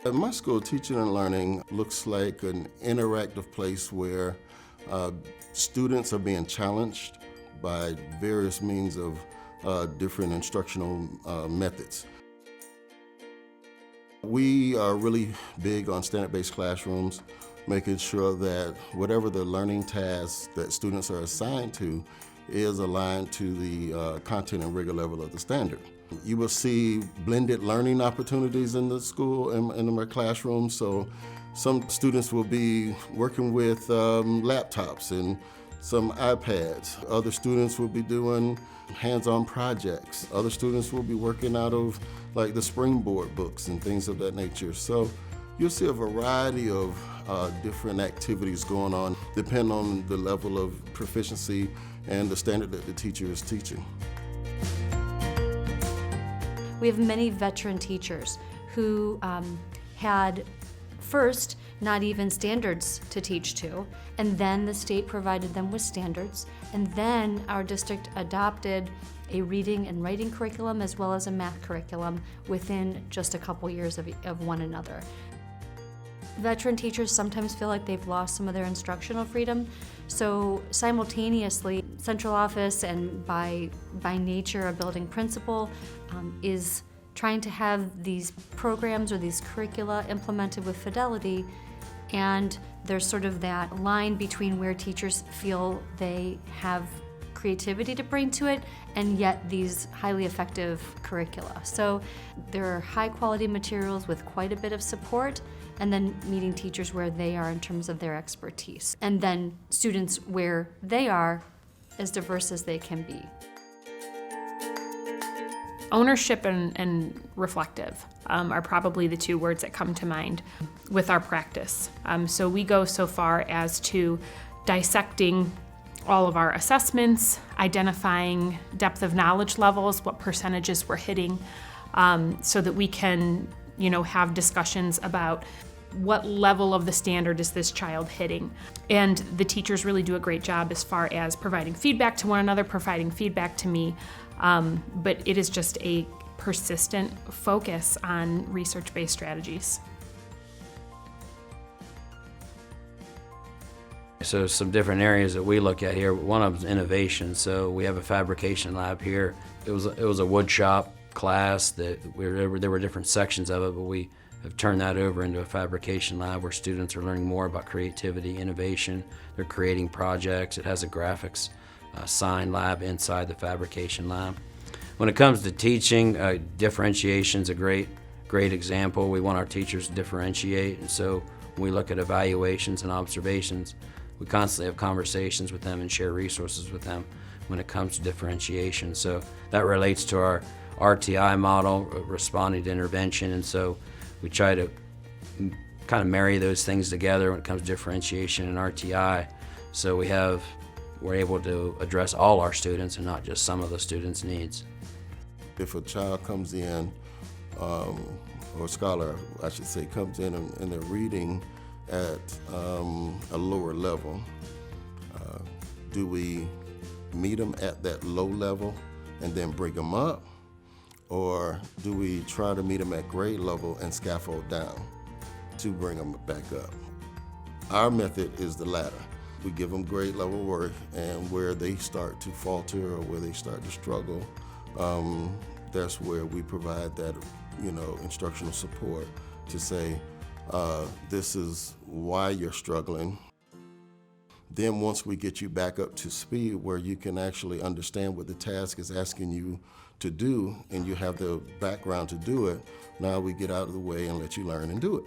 At my school, teaching and learning looks like an interactive place where students are being challenged by various means of different instructional methods. We are really big on standard-based classrooms, making sure that whatever the learning tasks that students are assigned to is aligned to the content and rigor level of the standard. You will see blended learning opportunities in the school, in my classroom. So some students will be working with laptops and some iPads. Other students will be doing hands-on projects. Other students will be working out of like the Springboard books and things of that nature. So you'll see a variety of different activities going on, depending on the level of proficiency and the standard that the teacher is teaching. We have many veteran teachers who had first not even standards to teach to, and then the state provided them with standards, and then our district adopted a reading and writing curriculum as well as a math curriculum within just a couple years of one another. Veteran teachers sometimes feel like they've lost some of their instructional freedom, so simultaneously, central office and by nature a building principal is trying to have these programs or these curricula implemented with fidelity, and there's sort of that line between where teachers feel they have creativity to bring to it and yet these highly effective curricula. So there are high quality materials with quite a bit of support, and then meeting teachers where they are in terms of their expertise, and then students where they are as diverse as they can be. Ownership and reflective are probably the two words that come to mind with our practice. So we go so far as to dissecting all of our assessments, identifying depth of knowledge levels, what percentages we're hitting, so that we can, have discussions about what level of the standard is this child hitting. And the teachers really do a great job as far as providing feedback to one another, providing feedback to me, but it is just a persistent focus on research-based strategies. So some different areas that we look at here. One of them is innovation. So we have a fabrication lab here. It was a wood shop class that there were different sections of it, but we have turned that over into a fabrication lab where students are learning more about creativity, innovation. They're creating projects. It has a graphics sign lab inside the fabrication lab. When it comes to teaching, differentiation is a great example. We want our teachers to differentiate, and so when we look at evaluations and observations, we constantly have conversations with them and share resources with them when it comes to differentiation. So that relates to our RTI model, responding to intervention, and so we try to kind of marry those things together when it comes to differentiation and RTI. So we're able to address all our students and not just some of the students' needs. If a child comes in, or a scholar, I should say, comes in and they're reading at a lower level, do we meet them at that low level and then bring them up? Or do we try to meet them at grade level and scaffold down to bring them back up? Our method is the latter. We give them grade level work, and where they start to falter or where they start to struggle, that's where we provide that instructional support to say, this is why you're struggling. Then once we get you back up to speed where you can actually understand what the task is asking you to do and you have the background to do it, now we get out of the way and let you learn and do it.